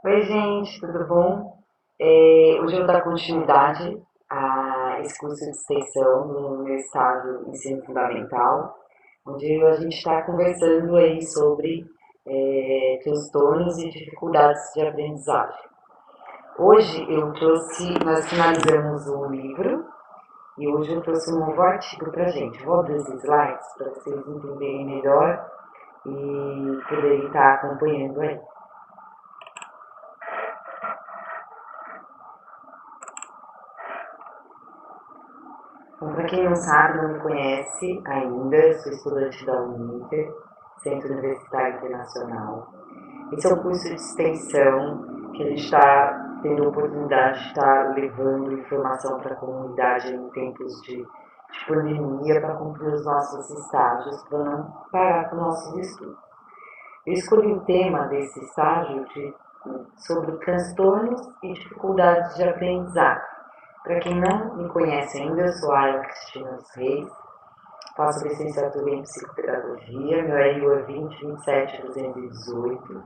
Oi, gente, tudo bom? Hoje eu vou dar continuidade a esse curso de extensão no meu estágio de ensino fundamental, onde a gente está conversando aí sobre transtornos e dificuldades de aprendizagem. Hoje nós finalizamos o livro e hoje eu trouxe um novo artigo para a gente. Vou abrir os slides para vocês entenderem melhor e poderem estar acompanhando aí. Bom, para quem não sabe, não me conhece ainda, sou estudante da Uninter, Centro Universitário Internacional. Esse é um curso de extensão que a gente está tendo a oportunidade de estar levando informação para a comunidade em tempos de pandemia para cumprir os nossos estágios, para não parar com nossos estudos. Eu escolhi o tema desse estágio sobre transtornos e dificuldades de aprendizagem. Para quem não me conhece ainda, eu sou a Ayla Cristina dos Reis, faço licenciatura em Psicopedagogia, meu RU é 2027218.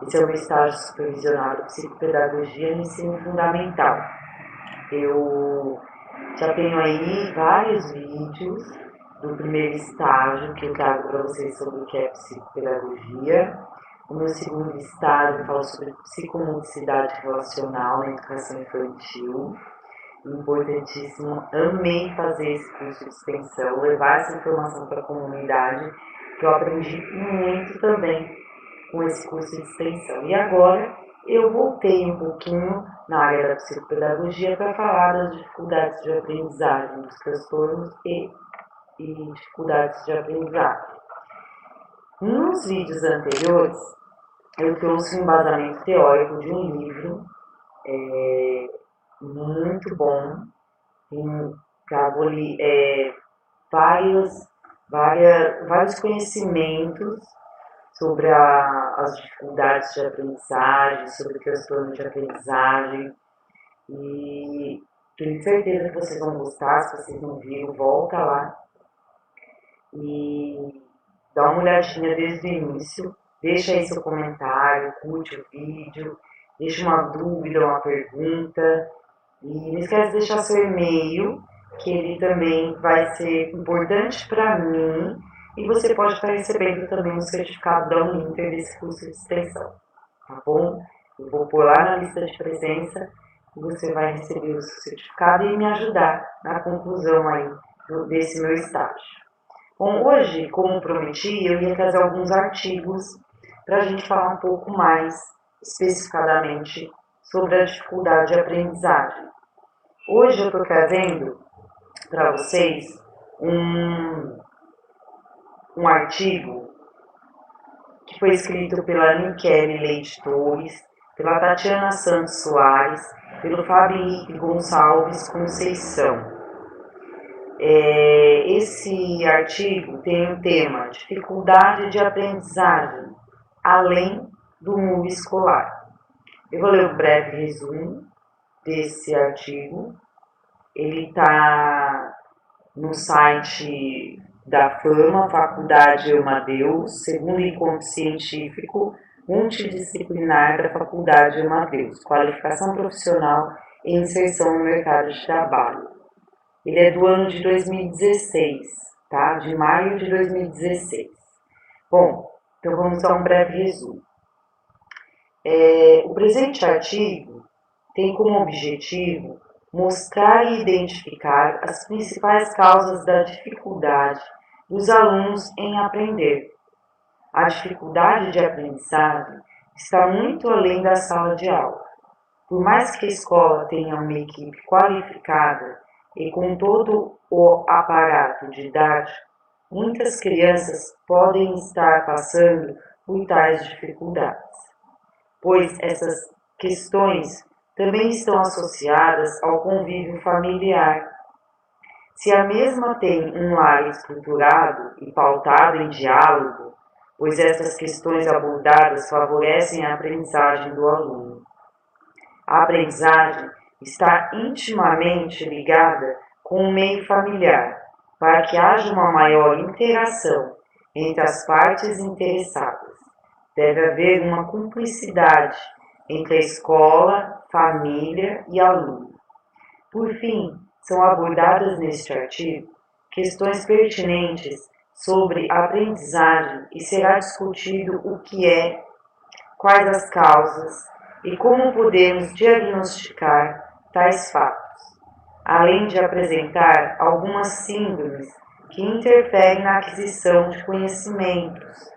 Esse é o meu estágio supervisionado de Psicopedagogia no ensino fundamental. Eu já tenho aí vários vídeos do primeiro estágio que eu trago para vocês sobre o que é psicopedagogia. O meu segundo estágio fala sobre psicomotricidade relacional na educação infantil. Importantíssimo, amei fazer esse curso de extensão, levar essa informação para a comunidade, que eu aprendi muito também com esse curso de extensão. E agora eu voltei um pouquinho na área da psicopedagogia para falar das dificuldades de aprendizagem, dos transtornos e dificuldades de aprendizagem. Nos vídeos anteriores, eu trouxe um embasamento teórico de um livro muito bom, trago ali vários conhecimentos sobre as dificuldades de aprendizagem, sobre o transtorno de aprendizagem. E tenho certeza que vocês vão gostar. Se vocês não viram, volta lá e dá uma olhadinha desde o início. Deixa aí seu comentário, curte o vídeo, deixa uma dúvida, uma pergunta. E não esquece de deixar seu e-mail, que ele também vai ser importante para mim. E você pode estar recebendo também um certificado da Uninter desse curso de extensão, tá bom? Eu vou pôr lá na lista de presença e você vai receber o seu certificado e me ajudar na conclusão aí desse meu estágio. Bom, hoje, como prometi, eu ia trazer alguns artigos para a gente falar um pouco mais especificadamente sobre a dificuldade de aprendizagem. Hoje eu estou trazendo para vocês um artigo que foi escrito pela Niquele Leite Torres, pela Tatiana Santos Soares, pelo Fábio Henrique Gonçalves Conceição. Esse artigo tem um tema: dificuldade de aprendizagem, além do mundo escolar. Eu vou ler um breve resumo desse artigo. Ele está no site da FAMA, Faculdade Amadeus, segundo encontro científico multidisciplinar da Faculdade Amadeus, qualificação profissional e inserção no mercado de trabalho. Ele é do ano de 2016, tá? De maio de 2016. Bom, então vamos a um breve resumo. O presente artigo tem como objetivo mostrar e identificar as principais causas da dificuldade dos alunos em aprender. A dificuldade de aprendizagem está muito além da sala de aula. Por mais que a escola tenha uma equipe qualificada e com todo o aparato didático, muitas crianças podem estar passando por tais dificuldades, pois essas questões também estão associadas ao convívio familiar. Se a mesma tem um lar estruturado e pautado em diálogo, pois essas questões abordadas favorecem a aprendizagem do aluno. A aprendizagem está intimamente ligada com o meio familiar, para que haja uma maior interação entre as partes interessadas. Deve haver uma cumplicidade entre a escola, família e aluno. Por fim, são abordadas neste artigo questões pertinentes sobre a aprendizagem e será discutido o que é, quais as causas e como podemos diagnosticar tais fatos, além de apresentar algumas síndromes que interferem na aquisição de conhecimentos.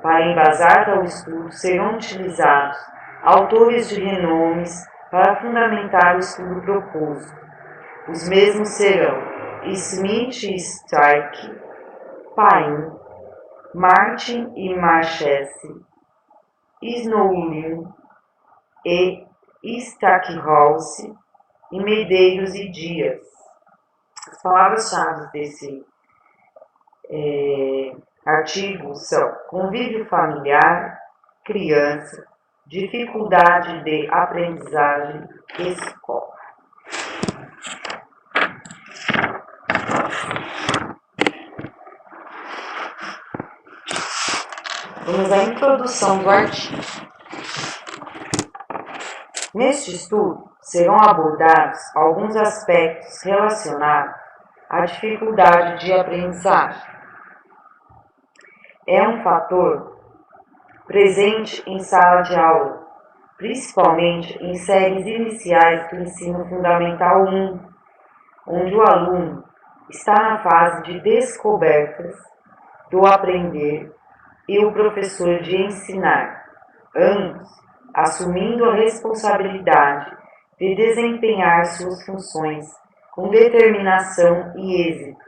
Para embasar tal estudo, serão utilizados autores de renomes para fundamentar o estudo proposto. Os mesmos serão Smith e Stark, Paine, Martin e Marchese, Snowlin e Stackhouse, e Medeiros e Dias. As palavras-chave desse artigo são convívio familiar, criança, dificuldade de aprendizagem, escola. Vamos à introdução do artigo. Neste estudo, serão abordados alguns aspectos relacionados à dificuldade de aprendizagem. É um fator presente em sala de aula, principalmente em séries iniciais do ensino fundamental 1, onde o aluno está na fase de descobertas do aprender e o professor de ensinar, ambos assumindo a responsabilidade de desempenhar suas funções com determinação e êxito.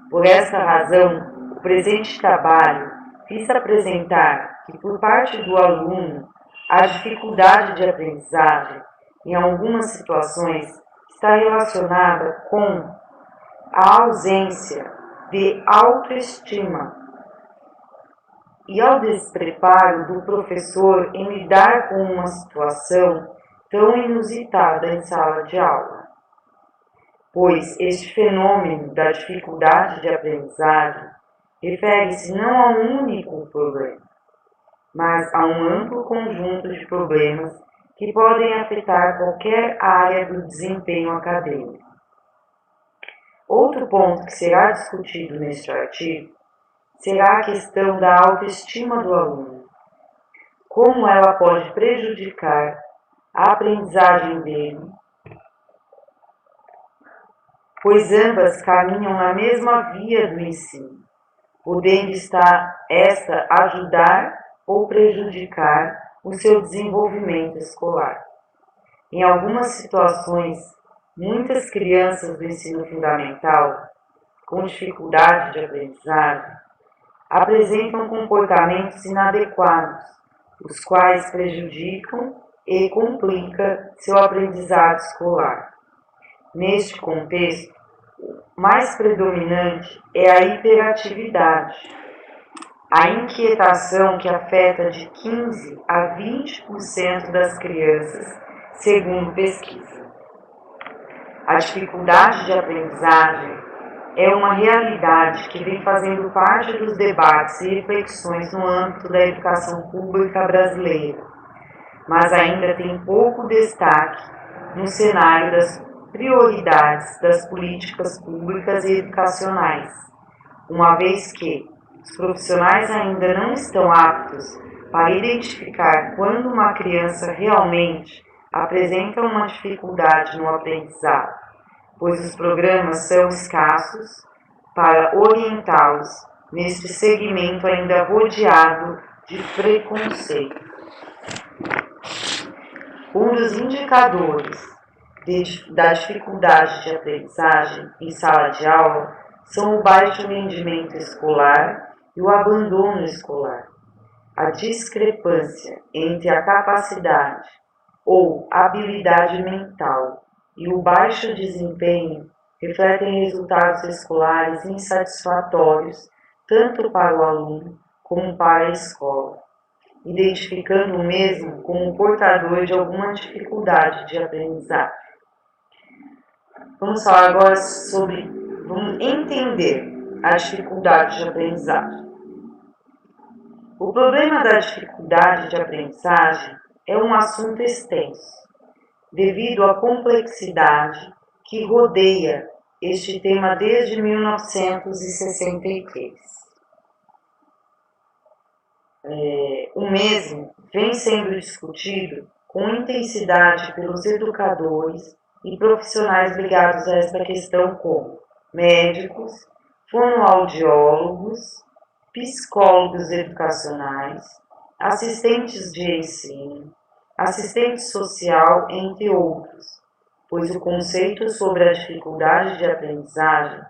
Por esta razão, o presente trabalho visa apresentar que, por parte do aluno, a dificuldade de aprendizagem, em algumas situações, está relacionada com a ausência de autoestima e ao despreparo do professor em lidar com uma situação tão inusitada em sala de aula, pois este fenômeno da dificuldade de aprendizagem refere-se não a um único problema, mas a um amplo conjunto de problemas que podem afetar qualquer área do desempenho acadêmico. Outro ponto que será discutido neste artigo será a questão da autoestima do aluno, como ela pode prejudicar a aprendizagem dele, pois ambas caminham na mesma via do ensino, podendo esta ajudar ou prejudicar o seu desenvolvimento escolar. Em algumas situações, muitas crianças do ensino fundamental, com dificuldade de aprendizagem, apresentam comportamentos inadequados, os quais prejudicam e complicam seu aprendizado escolar. Neste contexto, o mais predominante é a hiperatividade, a inquietação que afeta de 15% a 20% das crianças, segundo pesquisa. A dificuldade de aprendizagem é uma realidade que vem fazendo parte dos debates e reflexões no âmbito da educação pública brasileira, mas ainda tem pouco destaque no cenário das prioridades das políticas públicas e educacionais, uma vez que os profissionais ainda não estão aptos para identificar quando uma criança realmente apresenta uma dificuldade no aprendizado, pois os programas são escassos para orientá-los neste segmento ainda rodeado de preconceito. Um dos indicadores da dificuldade de aprendizagem em sala de aula são o baixo rendimento escolar e o abandono escolar. A discrepância entre a capacidade ou habilidade mental e o baixo desempenho refletem resultados escolares insatisfatórios tanto para o aluno como para a escola, identificando o mesmo como portador de alguma dificuldade de aprendizagem. Vamos falar agora vamos entender a dificuldade de aprendizagem. O problema da dificuldade de aprendizagem é um assunto extenso, devido à complexidade que rodeia este tema desde 1963. O mesmo vem sendo discutido com intensidade pelos educadores e profissionais ligados a esta questão, como médicos, fonoaudiólogos, psicólogos educacionais, assistentes de ensino, assistente social, entre outros, pois o conceito sobre a dificuldade de aprendizagem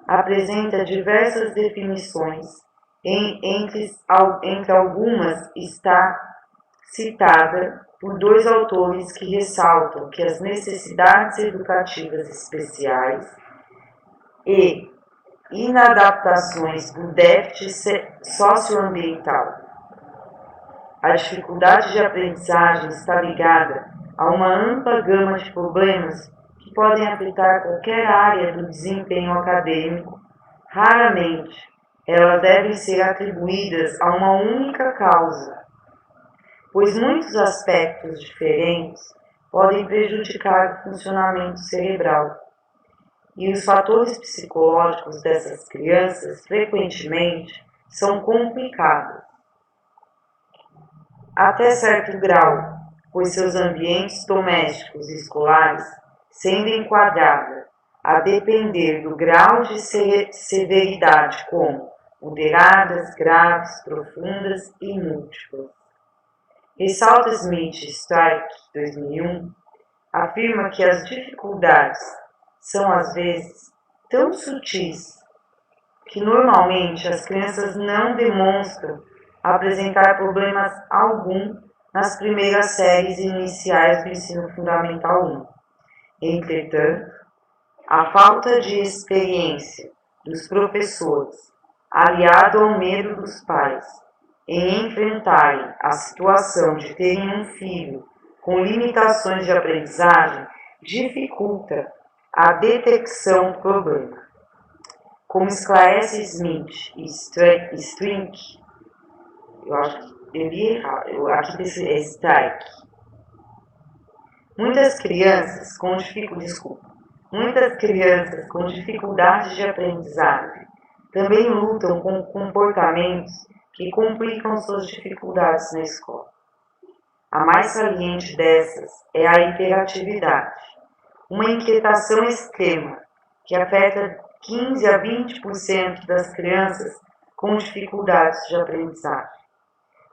apresenta diversas definições, entre algumas está citada por dois autores que ressaltam que as necessidades educativas especiais e inadaptações por déficit socioambiental. A dificuldade de aprendizagem está ligada a uma ampla gama de problemas que podem afetar qualquer área do desempenho acadêmico. Raramente, elas devem ser atribuídas a uma única causa, pois muitos aspectos diferentes podem prejudicar o funcionamento cerebral. E os fatores psicológicos dessas crianças, frequentemente, são complicados, até certo grau, pois seus ambientes domésticos e escolares sendo enquadrados a depender do grau de severidade, como moderadas, graves, profundas e múltiplas. Ressalta Smith Strike, 2001, afirma que as dificuldades são às vezes tão sutis que normalmente as crianças não demonstram apresentar problemas algum nas primeiras séries iniciais do ensino fundamental 1. Entretanto, a falta de experiência dos professores, aliado ao medo dos pais em enfrentarem a situação de terem um filho com limitações de aprendizagem, dificulta a detecção do problema. Como esclarece Smith e Strink, eu acho que eu li errado, aqui é Strike. Muitas crianças com dificuldades de aprendizagem também lutam com comportamentos que complicam suas dificuldades na escola. A mais saliente dessas é a hiperatividade, uma inquietação extrema que afeta 15 a 20% das crianças com dificuldades de aprendizagem.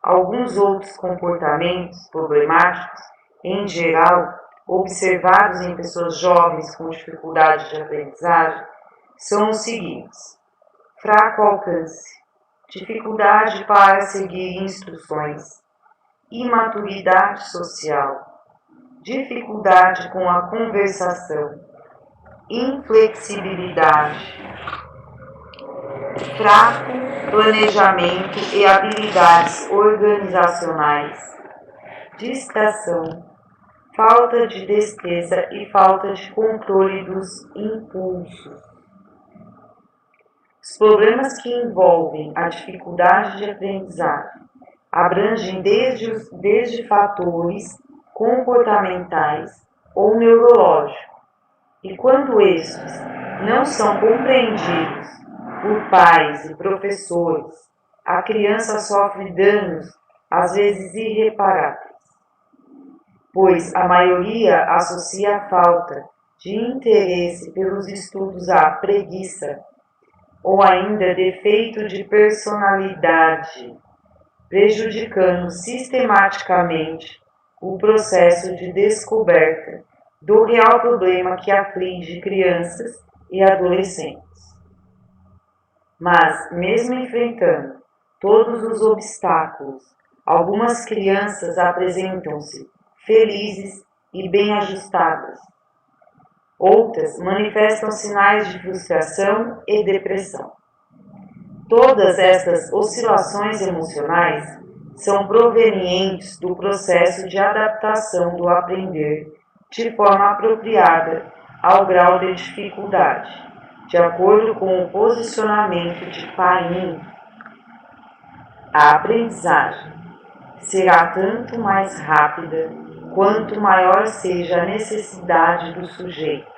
Alguns outros comportamentos problemáticos, em geral, observados em pessoas jovens com dificuldade de aprendizagem, são os seguintes: fraco alcance, dificuldade para seguir instruções, imaturidade social, dificuldade com a conversação, inflexibilidade, fraco planejamento e habilidades organizacionais, distração, falta de destreza e falta de controle dos impulsos. Os problemas que envolvem a dificuldade de aprendizagem abrangem desde fatores comportamentais ou neurológicos, e quando estes não são compreendidos por pais e professores, a criança sofre danos às vezes irreparáveis, pois a maioria associa a falta de interesse pelos estudos à preguiça ou ainda defeito de personalidade, prejudicando sistematicamente o processo de descoberta do real problema que aflige crianças e adolescentes. Mas, mesmo enfrentando todos os obstáculos, algumas crianças apresentam-se felizes e bem ajustadas. Outras manifestam sinais de frustração e depressão. Todas estas oscilações emocionais são provenientes do processo de adaptação do aprender de forma apropriada ao grau de dificuldade, de acordo com o posicionamento de Paim. A aprendizagem, será tanto mais rápida quanto maior seja a necessidade do sujeito,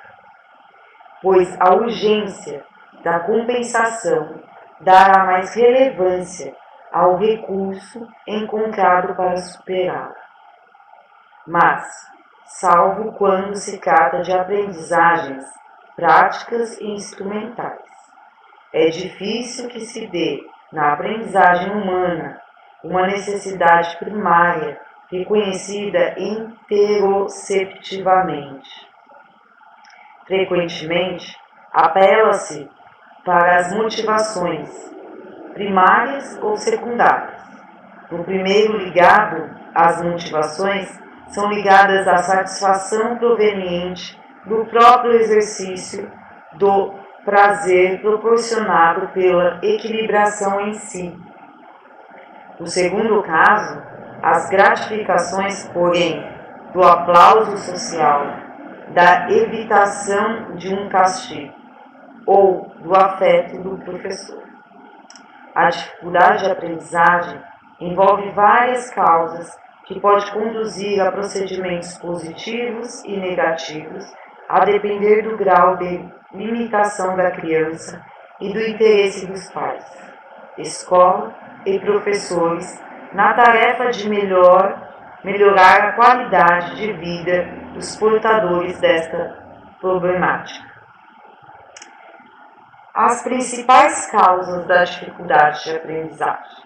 pois a urgência da compensação dará mais relevância ao recurso encontrado para superá-la. Mas, salvo quando se trata de aprendizagens práticas e instrumentais, é difícil que se dê na aprendizagem humana uma necessidade primária reconhecida interoceptivamente. Frequentemente, apela-se para as motivações primárias ou secundárias. No primeiro ligado, as motivações são ligadas à satisfação proveniente do próprio exercício do prazer proporcionado pela equilibração em si. No segundo caso, as gratificações, porém, do aplauso social, da evitação de um castigo ou do afeto do professor. A dificuldade de aprendizagem envolve várias causas que pode conduzir a procedimentos positivos e negativos, a depender do grau de limitação da criança e do interesse dos pais, escola e professores na tarefa de melhorar a qualidade de vida dos portadores desta problemática. As principais causas da dificuldade de aprendizagem.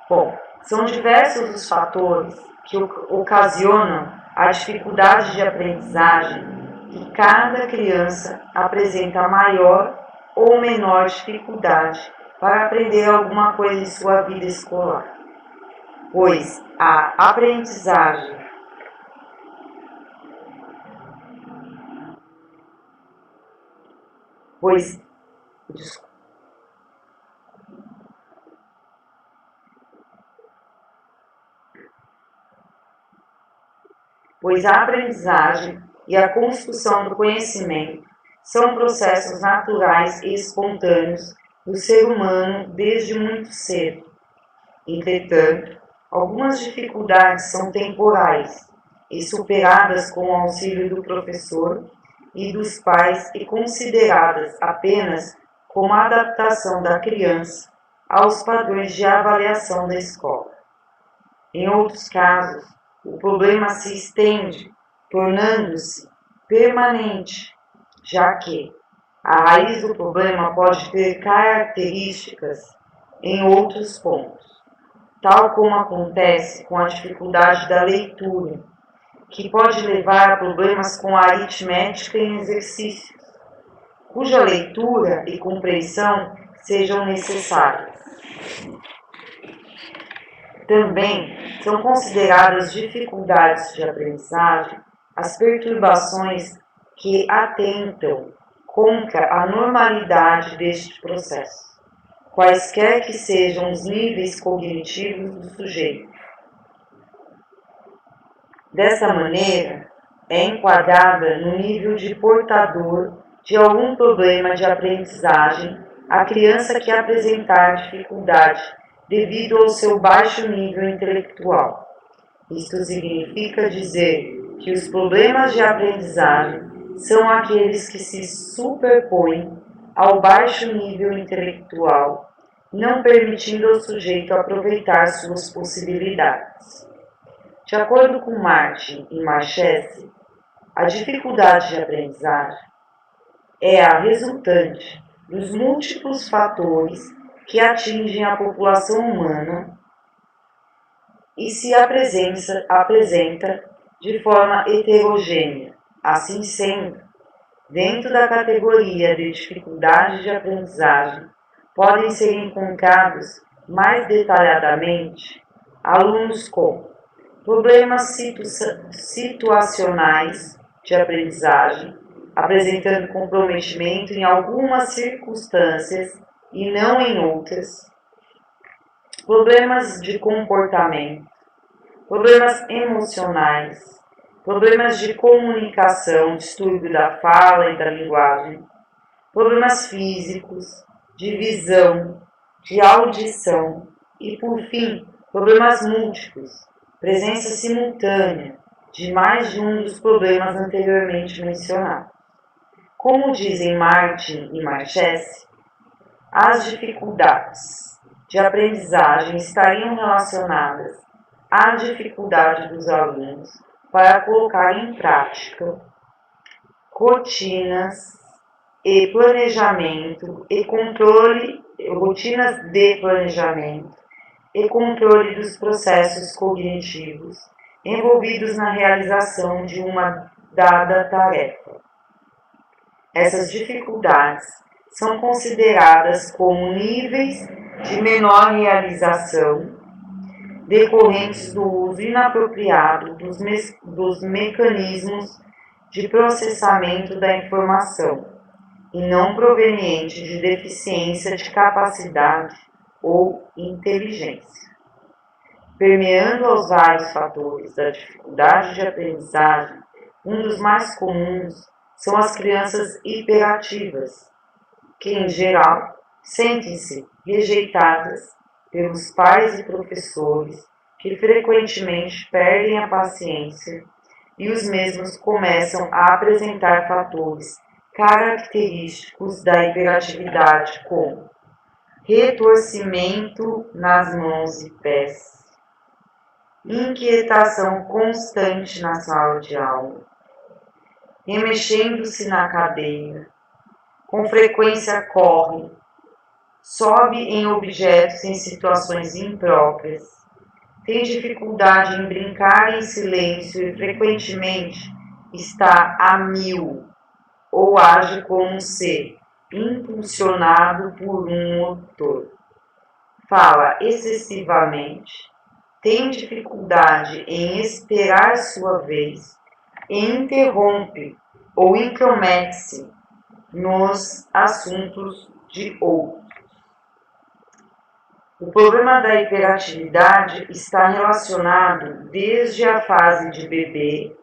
Bom, são diversos os fatores que ocasionam a dificuldade de aprendizagem e cada criança apresenta maior ou menor dificuldade para aprender alguma coisa em sua vida escolar, pois a aprendizagem a aprendizagem e a construção do conhecimento são processos naturais e espontâneos do ser humano desde muito cedo. Entretanto, algumas dificuldades são temporais e superadas com o auxílio do professor e dos pais e consideradas apenas como a adaptação da criança aos padrões de avaliação da escola. Em outros casos, o problema se estende, tornando-se permanente, já que a raiz do problema pode ter características em outros pontos, tal como acontece com a dificuldade da leitura, que pode levar a problemas com a aritmética em exercícios, cuja leitura e compreensão sejam necessárias. Também são consideradas dificuldades de aprendizagem as perturbações que atentam contra a normalidade deste processo, quaisquer que sejam os níveis cognitivos do sujeito. Dessa maneira, é enquadrada no nível de portador de algum problema de aprendizagem a criança que apresentar dificuldade devido ao seu baixo nível intelectual. Isto significa dizer que os problemas de aprendizagem são aqueles que se superpõem ao baixo nível intelectual, não permitindo ao sujeito aproveitar suas possibilidades. De acordo com Martin e Marchese, a dificuldade de aprendizagem é a resultante dos múltiplos fatores que atingem a população humana e se apresenta de forma heterogênea. Assim sendo, dentro da categoria de dificuldade de aprendizagem, podem ser encontrados mais detalhadamente alunos com problemas situacionais de aprendizagem, apresentando comprometimento em algumas circunstâncias e não em outras, problemas de comportamento, problemas emocionais, problemas de comunicação, distúrbio da fala e da linguagem, problemas físicos, de visão, de audição e, por fim, Problemas múltiplos, presença simultânea de mais de um dos problemas anteriormente mencionados. Como dizem Martin e Marchese, as dificuldades de aprendizagem estariam relacionadas à dificuldade dos alunos para colocar em prática rotinas de planejamento e controle dos processos cognitivos envolvidos na realização de uma dada tarefa. Essas dificuldades são consideradas como níveis de menor realização decorrentes do uso inapropriado dos mecanismos de processamento da informação e não proveniente de deficiência de capacidade ou inteligência. Permeando aos vários fatores da dificuldade de aprendizagem, um dos mais comuns são as crianças hiperativas, que, em geral, sentem-se rejeitadas pelos pais e professores, que frequentemente perdem a paciência e os mesmos começam a apresentar fatores característicos da hiperatividade, como retorcimento nas mãos e pés, inquietação constante na sala de aula, remexendo-se na cadeira, com frequência corre, sobe em objetos em situações impróprias, tem dificuldade em brincar em silêncio e frequentemente está a mil ou age como se impulsionado por um motor. Fala excessivamente, tem dificuldade em esperar sua vez e interrompe ou intromete-se nos assuntos de outros. O problema da hiperatividade está relacionado desde a fase de bebê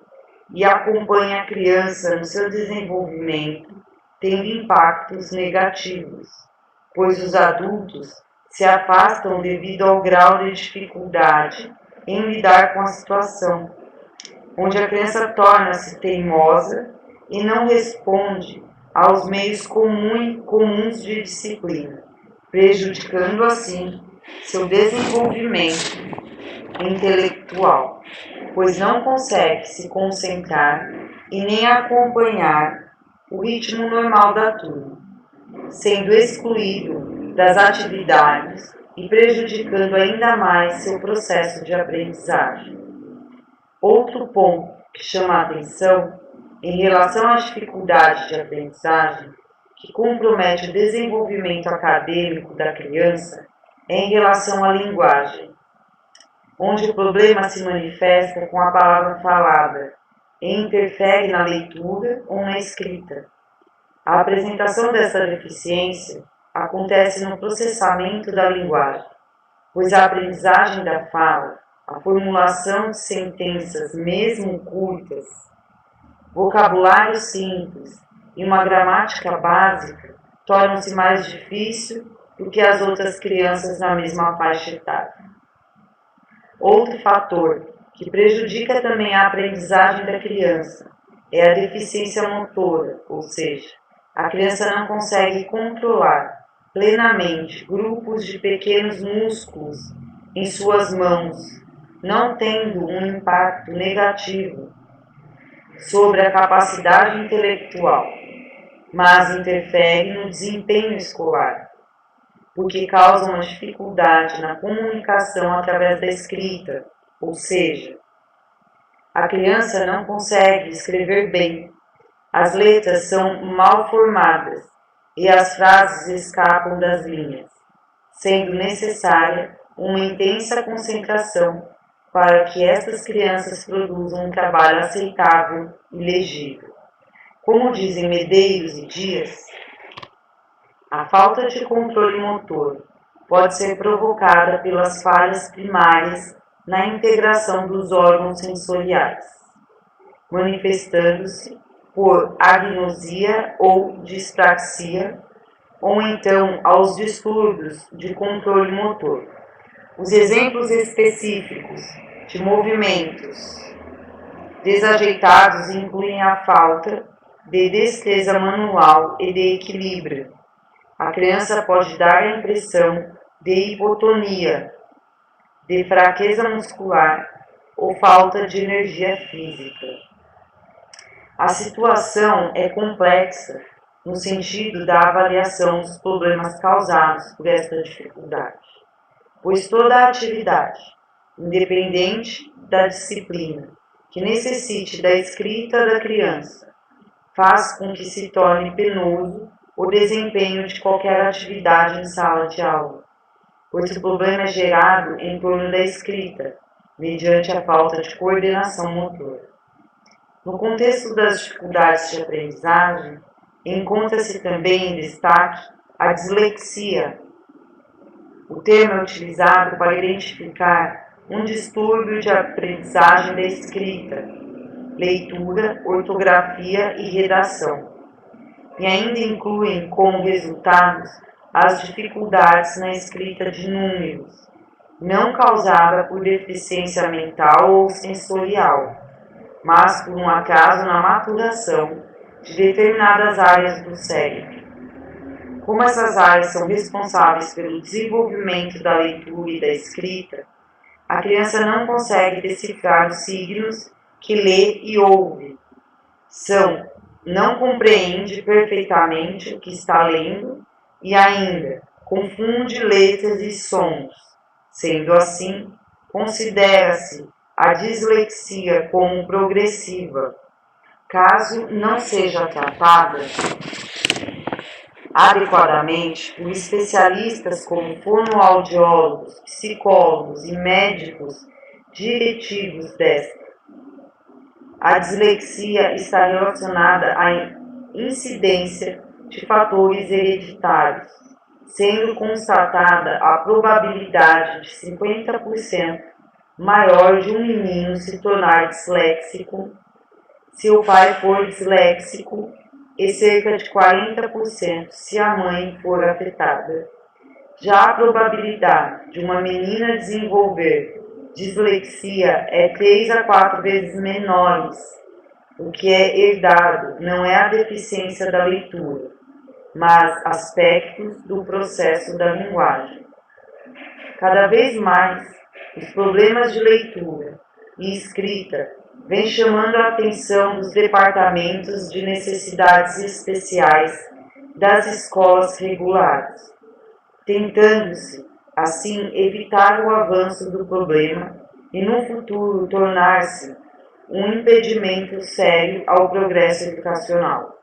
e acompanha a criança no seu desenvolvimento, tendo impactos negativos, pois os adultos se afastam devido ao grau de dificuldade em lidar com a situação, onde a criança torna-se teimosa e não responde aos meios comuns de disciplina, prejudicando assim seu desenvolvimento intelectual, pois não consegue se concentrar e nem acompanhar o ritmo normal da turma, sendo excluído das atividades e prejudicando ainda mais seu processo de aprendizagem. Outro ponto que chama a atenção em relação à dificuldade de aprendizagem que compromete o desenvolvimento acadêmico da criança é em relação à linguagem, onde o problema se manifesta com a palavra falada e interfere na leitura ou na escrita. A apresentação dessa deficiência acontece no processamento da linguagem, pois a aprendizagem da fala, a formulação de sentenças mesmo curtas, vocabulário simples e uma gramática básica tornam-se mais difícil do que as outras crianças na mesma faixa etária. Outro fator que prejudica também a aprendizagem da criança é a deficiência motora, ou seja, a criança não consegue controlar plenamente grupos de pequenos músculos em suas mãos, não tendo um impacto negativo sobre a capacidade intelectual, mas interfere no desempenho escolar, porque causa uma dificuldade na comunicação através da escrita, ou seja, a criança não consegue escrever bem, as letras são mal formadas e as frases escapam das linhas, sendo necessária uma intensa concentração para que estas crianças produzam um trabalho aceitável e legível. Como dizem Medeiros e Dias, a falta de controle motor pode ser provocada pelas falhas primárias na integração dos órgãos sensoriais, manifestando-se por agnosia ou dispraxia, ou então aos distúrbios de controle motor, Os exemplos específicos de movimentos desajeitados incluem a falta de destreza manual e de equilíbrio. A criança pode dar a impressão de hipotonia, de fraqueza muscular ou falta de energia física. A situação é complexa no sentido da avaliação dos problemas causados por esta dificuldade, pois toda atividade, independente da disciplina, que necessite da escrita da criança, faz com que se torne penoso o desempenho de qualquer atividade em sala de aula, pois o problema é gerado em torno da escrita, mediante a falta de coordenação motora. No contexto das dificuldades de aprendizagem, encontra-se também em destaque a dislexia. O termo é utilizado para identificar um distúrbio de aprendizagem da escrita, leitura, ortografia e redação, e ainda incluem como resultados as dificuldades na escrita de números, não causada por deficiência mental ou sensorial, mas por um atraso na maturação de determinadas áreas do cérebro. Como essas áreas são responsáveis pelo desenvolvimento da leitura e da escrita, a criança não consegue decifrar os signos que lê e ouve. Não compreende perfeitamente o que está lendo e ainda confunde letras e sons. Sendo assim, considera-se a dislexia como progressiva. Caso não seja tratada adequadamente por especialistas como fonoaudiólogos, psicólogos e médicos diretivos desta, a dislexia está relacionada à incidência de fatores hereditários, sendo constatada a probabilidade de 50% maior de um menino se tornar disléxico se o pai for disléxico e cerca de 40% se a mãe for afetada. Já a probabilidade de uma menina desenvolver dislexia é 3 a 4 vezes menores. O que é herdado não é a deficiência da leitura, mas aspectos do processo da linguagem. Cada vez mais, os problemas de leitura e escrita vêm chamando a atenção dos departamentos de necessidades especiais das escolas regulares, tentando-se, assim, evitar o avanço do problema e, no futuro, tornar-se um impedimento sério ao progresso educacional.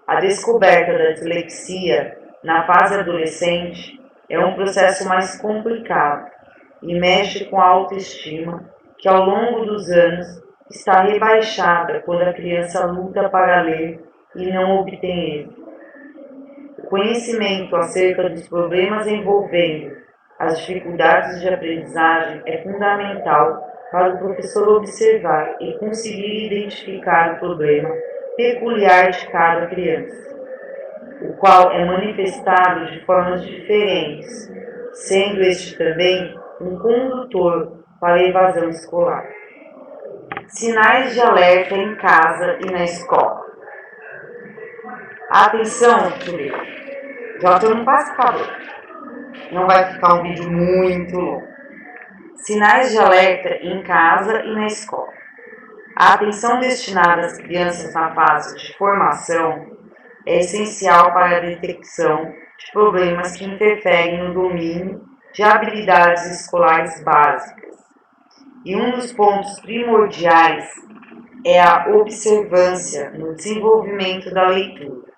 A descoberta da dislexia na fase adolescente é um processo mais complicado e mexe com a autoestima, que ao longo dos anos está rebaixada quando a criança luta para ler e não obtém êxito. O conhecimento acerca dos problemas envolvendo as dificuldades de aprendizagem é fundamental para o professor observar e conseguir identificar o problema peculiar de cada criança, o qual é manifestado de formas diferentes, sendo este também um condutor para a evasão escolar. Sinais de alerta em casa e na escola. Atenção, turma. Já estamos quase acabando. Não vai ficar um vídeo muito longo. Sinais de alerta em casa e na escola. A atenção destinada às crianças na fase de formação é essencial para a detecção de problemas que interferem no domínio de habilidades escolares básicas. E um dos pontos primordiais é a observância no desenvolvimento da leitura,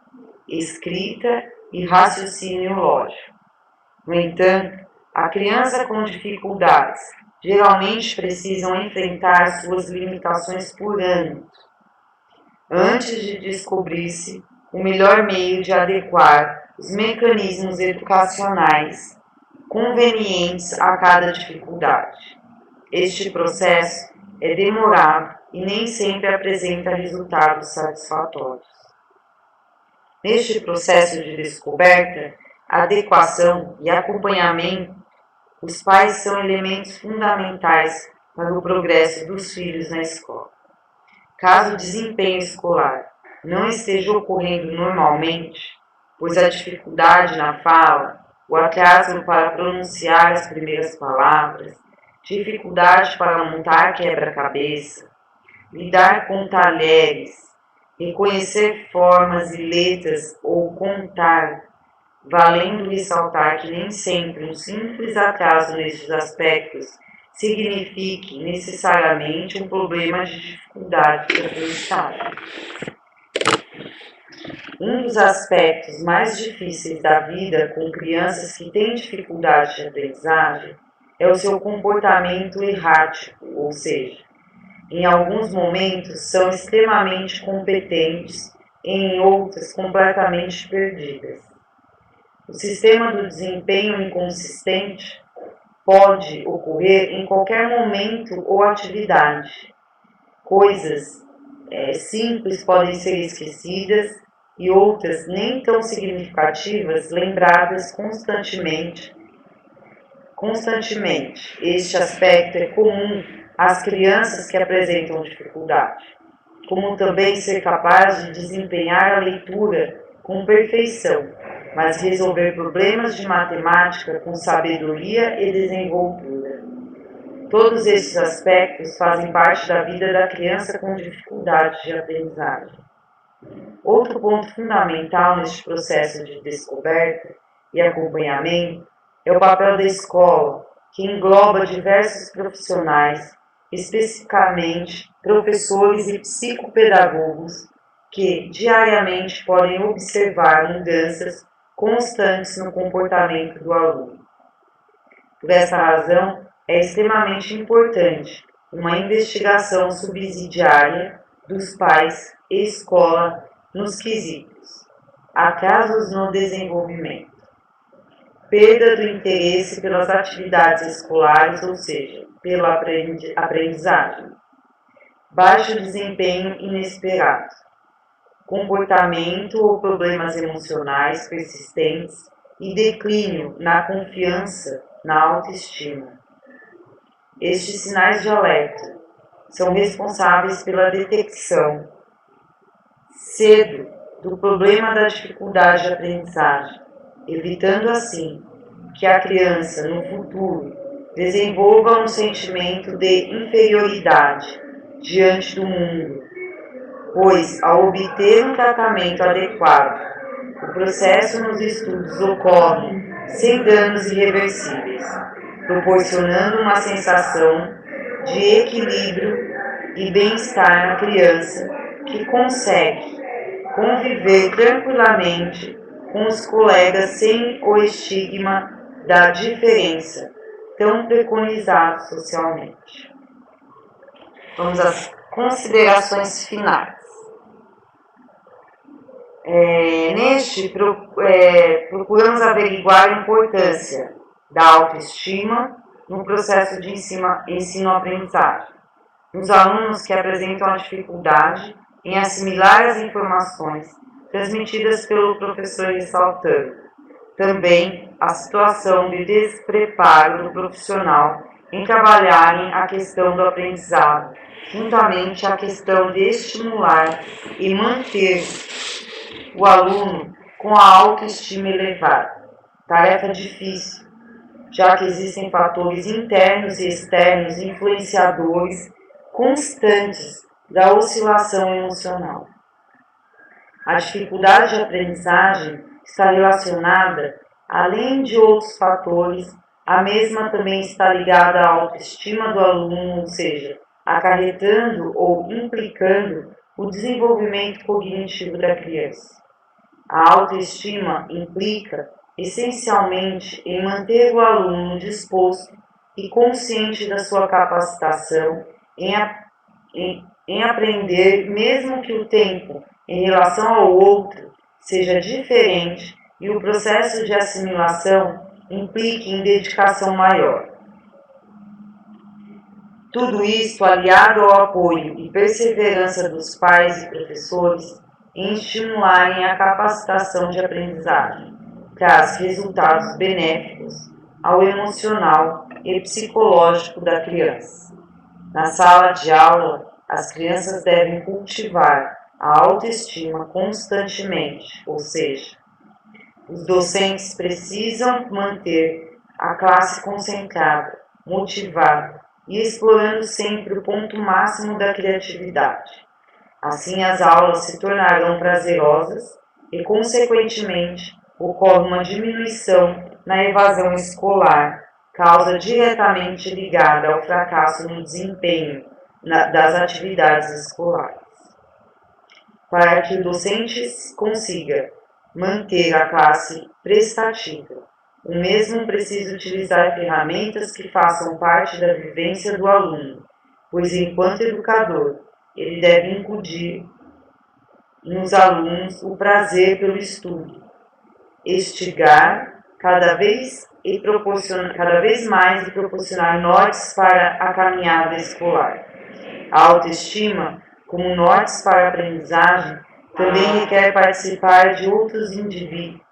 escrita e raciocínio lógico. No entanto, a criança com dificuldades geralmente precisam enfrentar suas limitações por anos, antes de descobrir-se o melhor meio de adequar os mecanismos educacionais convenientes a cada dificuldade. Este processo é demorado e nem sempre apresenta resultados satisfatórios. Neste processo de descoberta, adequação e acompanhamento, os pais são elementos fundamentais para o progresso dos filhos na escola. Caso o desempenho escolar não esteja ocorrendo normalmente, pois a dificuldade na fala, o atraso para pronunciar as primeiras palavras, dificuldade para montar quebra-cabeça, lidar com talheres, reconhecer formas e letras ou contar, valendo ressaltar que nem sempre um simples atraso nestes aspectos signifique necessariamente um problema de dificuldade de aprendizagem. Um dos aspectos mais difíceis da vida com crianças que têm dificuldade de aprendizagem é o seu comportamento errático, ou seja, em alguns momentos são extremamente competentes, em outras completamente perdidas. O sistema do desempenho inconsistente pode ocorrer em qualquer momento ou atividade. Coisas simples podem ser esquecidas e outras nem tão significativas lembradas constantemente. Este aspecto é comum às crianças que apresentam dificuldade, como também ser capaz de desempenhar a leitura com perfeição, mas resolver problemas de matemática com sabedoria e desenvoltura. Todos esses aspectos fazem parte da vida da criança com dificuldade de aprendizagem. Outro ponto fundamental neste processo de descoberta e acompanhamento é o papel da escola, que engloba diversos profissionais, especificamente professores e psicopedagogos, que diariamente podem observar mudanças constantes no comportamento do aluno. Por essa razão, é extremamente importante uma investigação subsidiária dos pais e escola nos quesitos: atrasos no desenvolvimento, perda do interesse pelas atividades escolares, ou seja, pela aprendizagem, baixo desempenho inesperado, comportamento ou problemas emocionais persistentes e declínio na confiança, na autoestima. Estes sinais de alerta são responsáveis pela detecção cedo do problema da dificuldade de aprendizagem, evitando assim que a criança, no futuro, desenvolva um sentimento de inferioridade diante do mundo, pois, ao obter um tratamento adequado, o processo nos estudos ocorre sem danos irreversíveis, proporcionando uma sensação de equilíbrio e bem-estar na criança, que consegue conviver tranquilamente com os colegas sem o estigma da diferença, tão preconizado socialmente. Vamos às considerações finais. Procuramos averiguar a importância da autoestima no processo de ensino-aprendizagem, nos alunos que apresentam a dificuldade em assimilar as informações transmitidas pelo professor, ressaltando também a situação de despreparo do profissional em trabalharem a questão do aprendizado, juntamente à questão de estimular e manter o aluno com a autoestima elevada. Tarefa difícil, já que existem fatores internos e externos influenciadores constantes da oscilação emocional. A dificuldade de aprendizagem está relacionada, além de outros fatores, a mesma também está ligada à autoestima do aluno, ou seja, acarretando ou implicando o desenvolvimento cognitivo da criança. A autoestima implica, essencialmente, em manter o aluno disposto e consciente da sua capacitação em aprender, mesmo que o tempo em relação ao outro seja diferente e o processo de assimilação implique em dedicação maior. Tudo isso aliado ao apoio e perseverança dos pais e professores em estimularem a capacitação de aprendizagem, traz resultados benéficos ao emocional e psicológico da criança. Na sala de aula, as crianças devem cultivar a autoestima constantemente, ou seja, os docentes precisam manter a classe concentrada, motivada e explorando sempre o ponto máximo da criatividade. Assim, as aulas se tornarão prazerosas e, consequentemente, ocorre uma diminuição na evasão escolar, causa diretamente ligada ao fracasso no desempenho das atividades escolares. Para que o docente consiga manter a classe prestativa, o mesmo precisa utilizar ferramentas que façam parte da vivência do aluno, pois, enquanto educador, ele deve incutir nos alunos o prazer pelo estudo, instigar cada vez mais e proporcionar nortes para a caminhada escolar. A autoestima, como nortes para a aprendizagem, também requer participar de outros indivíduos,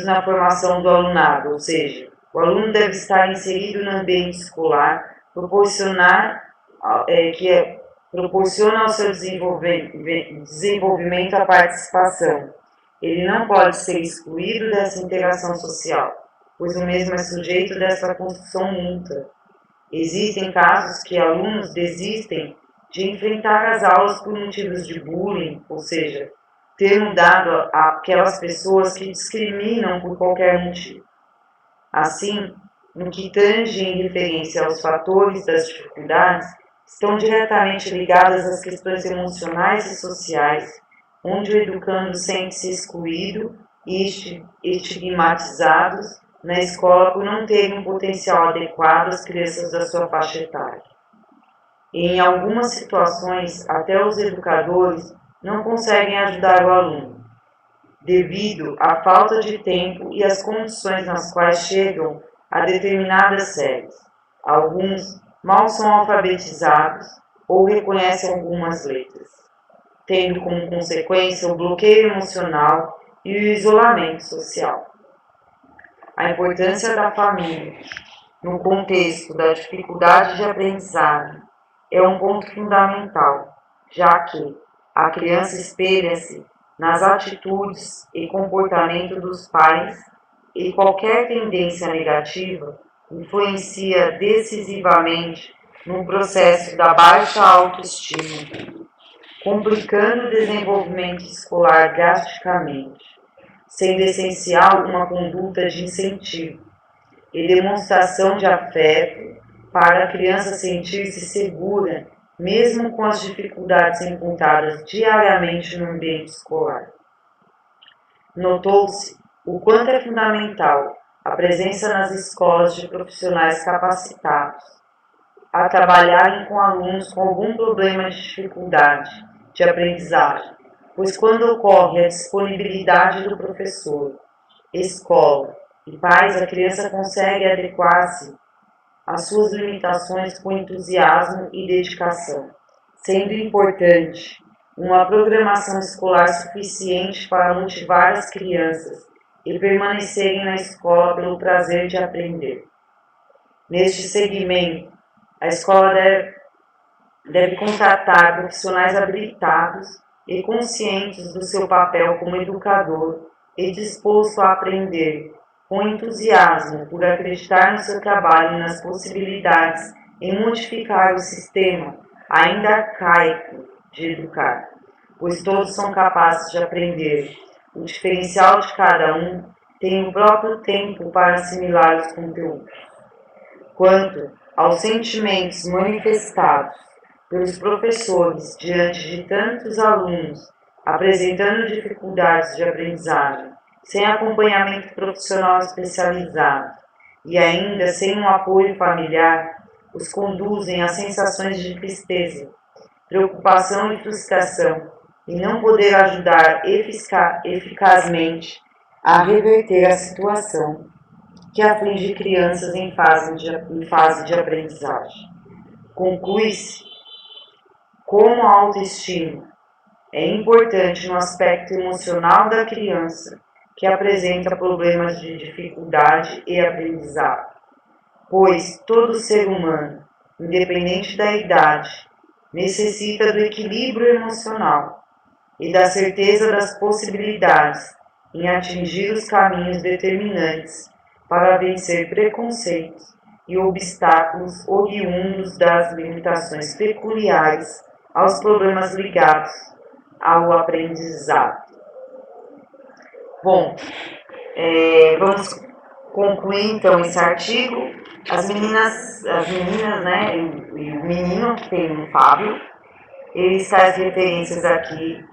na formação do alunado, ou seja, o aluno deve estar inserido no ambiente escolar, proporciona ao seu desenvolvimento a participação. Ele não pode ser excluído dessa interação social, pois o mesmo é sujeito dessa construção mútua. Existem casos que alunos desistem de enfrentar as aulas por motivos de bullying, ou seja, termo dado àquelas pessoas que discriminam por qualquer motivo. Assim, no que tange em referência aos fatores das dificuldades, estão diretamente ligadas às questões emocionais e sociais, onde o educando sente-se excluído e estigmatizado na escola por não ter um potencial adequado às crianças da sua faixa etária. E, em algumas situações, até os educadores não conseguem ajudar o aluno, devido à falta de tempo e às condições nas quais chegam a determinadas séries. Alguns mal são alfabetizados ou reconhecem algumas letras, tendo como consequência o bloqueio emocional e o isolamento social. A importância da família no contexto da dificuldade de aprendizagem é um ponto fundamental, já que a criança espelha-se nas atitudes e comportamento dos pais e qualquer tendência negativa influencia decisivamente no processo da baixa autoestima, complicando o desenvolvimento escolar drasticamente, sendo essencial uma conduta de incentivo e demonstração de afeto para a criança sentir-se segura, mesmo com as dificuldades encontradas diariamente no ambiente escolar. Notou-se o quanto é fundamental a presença nas escolas de profissionais capacitados a trabalharem com alunos com algum problema de dificuldade de aprendizagem, pois quando ocorre a disponibilidade do professor, escola e pais, a criança consegue adequar-se às suas limitações com entusiasmo e dedicação, sendo importante uma programação escolar suficiente para motivar as crianças e permanecerem na escola pelo prazer de aprender. Neste segmento, a escola deve contratar profissionais habilitados e conscientes do seu papel como educador e disposto a aprender com entusiasmo por acreditar no seu trabalho e nas possibilidades em modificar o sistema ainda arcaico de educar, pois todos são capazes de aprender. O diferencial de cada um tem o próprio tempo para assimilar os conteúdos. Quanto aos sentimentos manifestados pelos professores diante de tantos alunos apresentando dificuldades de aprendizagem, sem acompanhamento profissional especializado e ainda sem um apoio familiar, os conduzem a sensações de tristeza, preocupação e frustração, e não poder ajudar eficazmente a reverter a situação que aflige crianças em fase de aprendizagem. Conclui-se como a autoestima é importante no aspecto emocional da criança que apresenta problemas de dificuldade e aprendizado, pois todo ser humano, independente da idade, necessita do equilíbrio emocional e da certeza das possibilidades em atingir os caminhos determinantes para vencer preconceitos e obstáculos oriundos das limitações peculiares aos problemas ligados ao aprendizado. Bom, vamos concluir então esse artigo. As meninas, né, e o menino que tem um Fábio, ele traz referências aqui,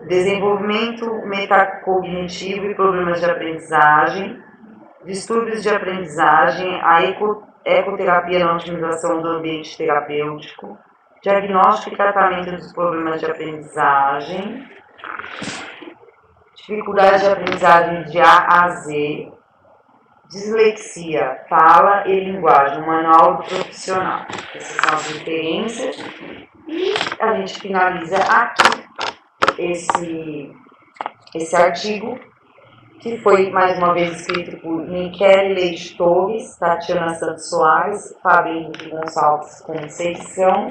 desenvolvimento metacognitivo e problemas de aprendizagem, distúrbios de aprendizagem, a ecoterapia na otimização do ambiente terapêutico, diagnóstico e tratamento dos problemas de aprendizagem, dificuldade de aprendizagem de A a Z, dislexia, fala e linguagem, um manual do profissional. Essas são as referências. E a gente finaliza aqui esse artigo, que foi mais uma vez escrito por Michele Leite Torres, Tatiana Santos Soares, Fábio Henrique Gonçalves Conceição,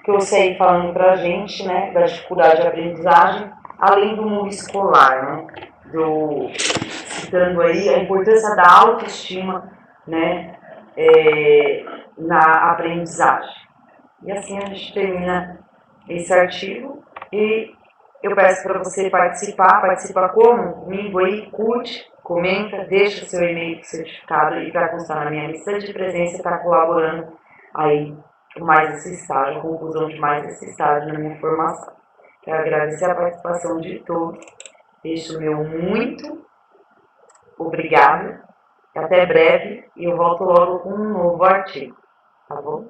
que eu sei falando pra gente, né, da dificuldade de aprendizagem, além do mundo escolar, né, citando aí a importância da autoestima, né, na aprendizagem. E assim a gente termina esse artigo e eu peço para você participa como? Comigo aí, curte, comenta, deixa seu e-mail com certificado e para constar na minha lista de presença está colaborando aí com mais esse estágio, a conclusão de mais esse estágio na minha formação. Quero agradecer a participação de todos, deixo o meu muito obrigado, até breve e eu volto logo com um novo artigo, tá bom?